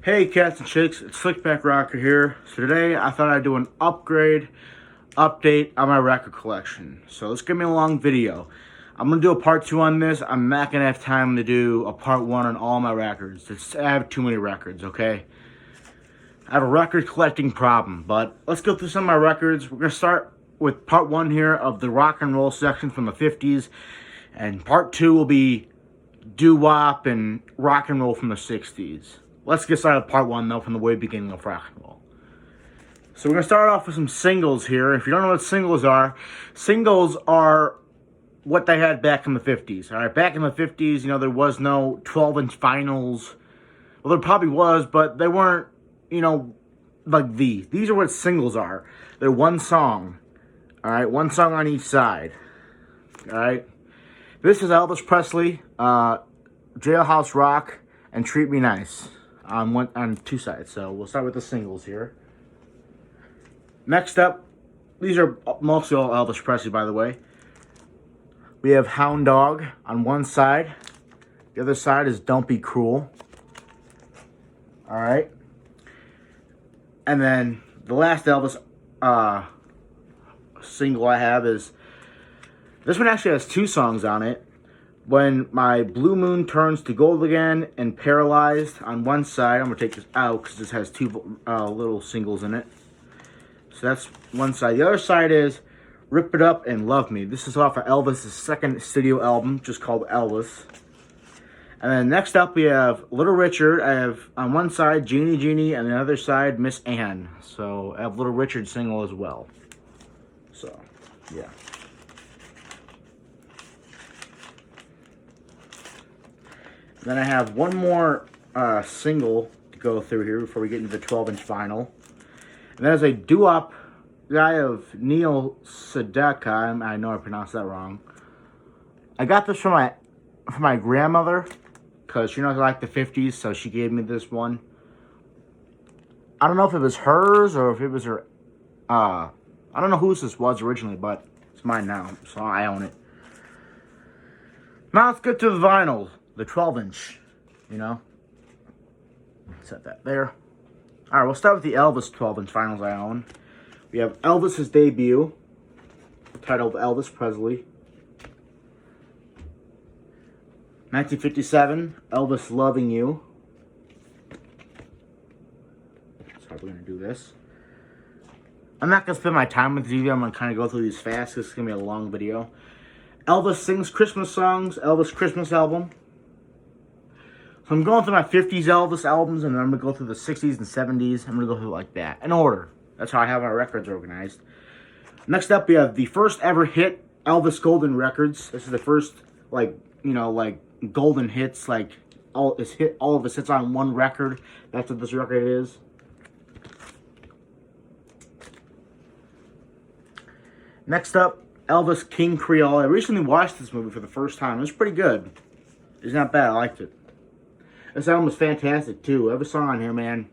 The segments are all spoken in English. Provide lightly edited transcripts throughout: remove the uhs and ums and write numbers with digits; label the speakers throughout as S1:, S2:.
S1: Hey cats and chicks, it's Slickback Rocker here. So today I thought I'd do an update on my record collection. So let's give me a long video. I'm going to do a part 2 on this. I'm not going to have time to do a part 1 on all my records. I have too many records, okay? I have a record collecting problem, but let's go through some of my records. We're going to start with part 1 here of the rock and roll section from the 50s. And part 2 will be doo-wop and rock and roll from the 60s. Let's get started with part 1, though, from the way beginning of rock and roll. So we're going to start off with some singles here. If you don't know what singles are what they had back in the 50s. All right, back in the 50s, there was no 12-inch vinyls. Well, there probably was, but they weren't, like these. These are what singles are. They're one song. All right, one song on each side. All right. This is Elvis Presley, Jailhouse Rock, and Treat Me Nice. On two sides, so we'll start with the singles here. Next up, these are mostly all Elvis Presley, by the way. We have Hound Dog on one side. The other side is Don't Be Cruel. All right. And then the last Elvis single I have is, this one actually has two songs on it. When My Blue Moon Turns to Gold Again and Paralyzed on one side. I'm going to take this out because this has two little singles in it. So that's one side. The other side is Rip It Up and Love Me. This is off of Elvis' second studio album, just called Elvis. And then next up we have Little Richard. I have on one side Jeannie Jeannie and the other side Miss Anne. So I have Little Richard single as well. So, yeah. Then I have one more single to go through here before we get into the 12-inch vinyl. And that is a doo-wop guy of Neil Sedaka. I know I pronounced that wrong. I got this from my grandmother because she knows I like the 50s, so she gave me this one. I don't know if it was hers or if it was her. I don't know whose this was originally, but it's mine now, so I own it. Now let's get to the vinyl. The 12-inch, Set that there. All right, we'll start with the Elvis 12-inch vinyls I own. We have Elvis's debut, titled Elvis Presley. 1957, Elvis Loving You. That's how we're going to do this. I'm not going to spend my time with you. I'm going to kind of go through these fast. This is going to be a long video. Elvis Sings Christmas Songs, Elvis Christmas Album. So I'm going through my 50s Elvis albums, and then I'm going to go through the 60s and 70s. I'm going to go through it like that, in order. That's how I have my records organized. Next up, we have the first ever hit, Elvis Golden Records. This is the first, golden hits, all of his hits on one record. That's what this record is. Next up, Elvis King Creole. I recently watched this movie for the first time. It was pretty good. It's not bad. I liked it. This album was fantastic, too. Every song on here, man,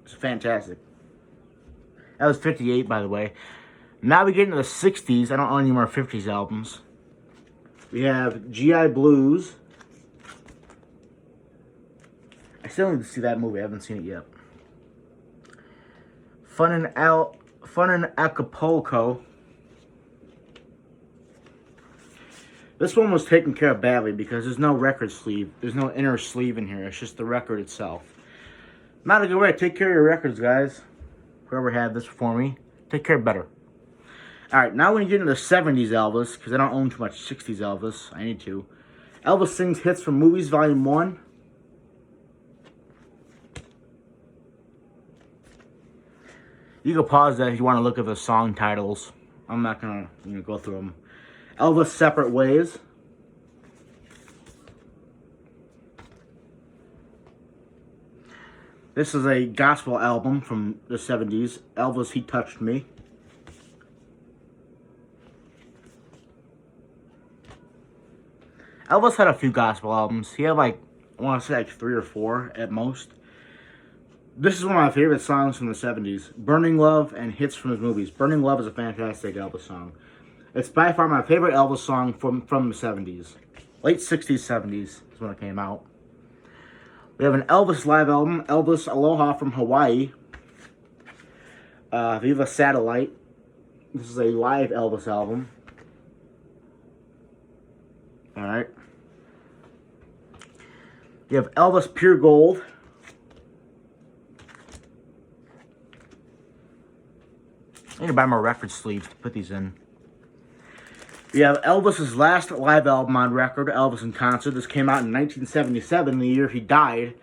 S1: it's fantastic. That was 58, by the way. Now we get into the 60s. I don't own any more 50s albums. We have G.I. Blues. I still need to see that movie. I haven't seen it yet. Fun in Acapulco. This one was taken care of badly because there's no record sleeve. There's no inner sleeve in here. It's just the record itself. Not a good way. Take care of your records, guys. Whoever had this for me, take care better. Alright, now we get into the 70s Elvis, because I don't own too much 60s Elvis. I need to. Elvis Sings Hits from Movies, Volume 1. You can pause that if you want to look at the song titles. I'm not going to go through them. Elvis Separate Ways. This is a gospel album from the 70s. Elvis, He Touched Me. Elvis had a few gospel albums. He had I want to say 3 or 4 at most. This is one of my favorite songs from the 70s. Burning Love and hits from his movies. Burning Love is a fantastic Elvis song. It's by far my favorite Elvis song from the 70s. Late 60s, 70s is when it came out. We have an Elvis live album, Elvis Aloha from Hawaii. Viva Satellite. This is a live Elvis album. Alright. You have Elvis Pure Gold. I need to buy more record sleeves to put these in. We have Elvis's last live album on record, Elvis in Concert. This came out in 1977, the year he died.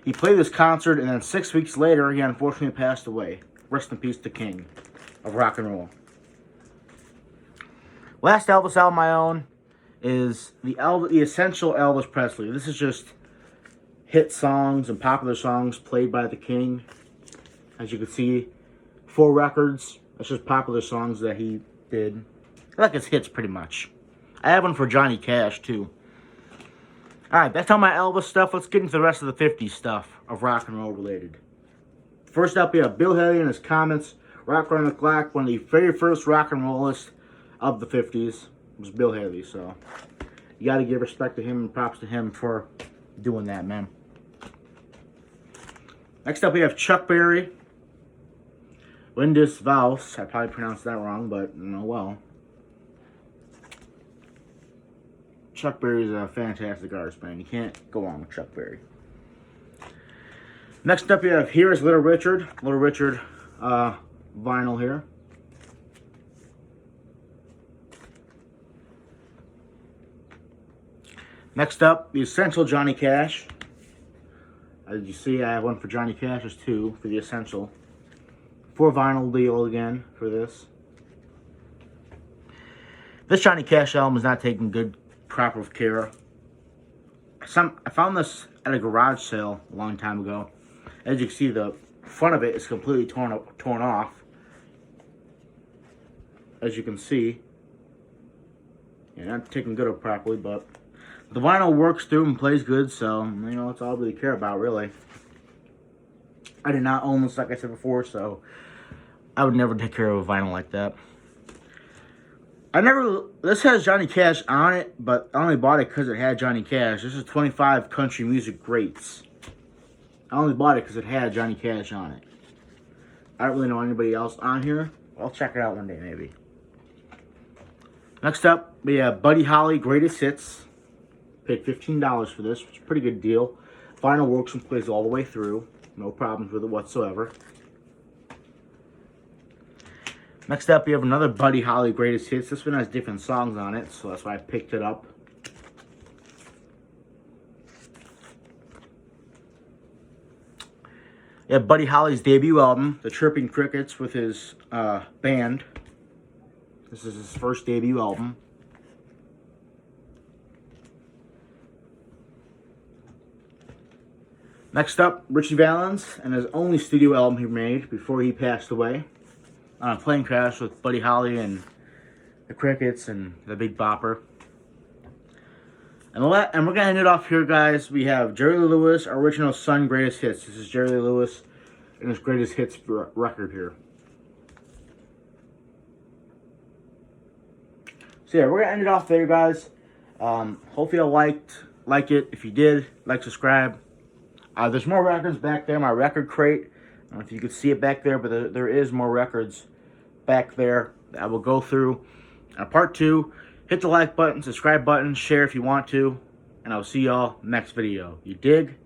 S1: He played this concert, and then 6 weeks later, he unfortunately passed away. Rest in peace, the king of rock and roll. Last Elvis album I own is the Essential Elvis Presley. This is just hit songs and popular songs played by the king. As you can see, 4 records. That's just popular songs that he did. I like his hits pretty much. I have one for Johnny Cash too. Alright, that's all my Elvis stuff. Let's get into the rest of the 50s stuff of rock and roll related. First up, we have Bill Haley and his Comets. Rock Around the Clock, one of the very first rock and rollists of the 50s was Bill Haley. So, you got to give respect to him and props to him for doing that, man. Next up, we have Chuck Berry. Lindis Vals. I probably pronounced that wrong, but oh well. Chuck Berry is a fantastic artist, man. You can't go wrong with Chuck Berry. Next up, you have Here is Little Richard. Little Richard vinyl here. Next up, the Essential Johnny Cash. As you see, I have one for Johnny Cash. There's 2 for the Essential. 4 vinyl deal again for this. This Johnny Cash album is not taking good, proper care. I found this at a garage sale a long time ago. As you can see, the front of it is completely torn off. As you can see, yeah, not taken good or properly, but the vinyl works through and plays good, so that's all I really care about, really. I did not own this, like I said before, so I would never take care of a vinyl like that. This has Johnny Cash on it, but I only bought it because it had Johnny Cash. This is 25 Country Music Greats. I only bought it because it had Johnny Cash on it. I don't really know anybody else on here. I'll check it out one day, maybe. Next up, we have Buddy Holly Greatest Hits. Paid $15 for this, which is a pretty good deal. Vinyl works and plays all the way through. No problems with it whatsoever. Next up, we have another Buddy Holly Greatest Hits. This one has different songs on it, so that's why I picked it up. We have Buddy Holly's debut album, The Chirping Crickets, with his band. This is his first debut album. Next up, Ritchie Valens and his only studio album he made before he passed away. On a plane crash with Buddy Holly and the Crickets and the Big Bopper. And we're going to end it off here, guys. We have Jerry Lee Lewis, Original Son Greatest Hits. This is Jerry Lee Lewis and his Greatest Hits record here. So yeah, we're going to end it off there, guys. Hopefully you like it. If you did, subscribe. There's more records back there, my record crate. I don't know if you could see it back there, but there is more records back there that I will go through. Part 2, hit the like button, subscribe button, share if you want to, and I'll see y'all next video. You dig?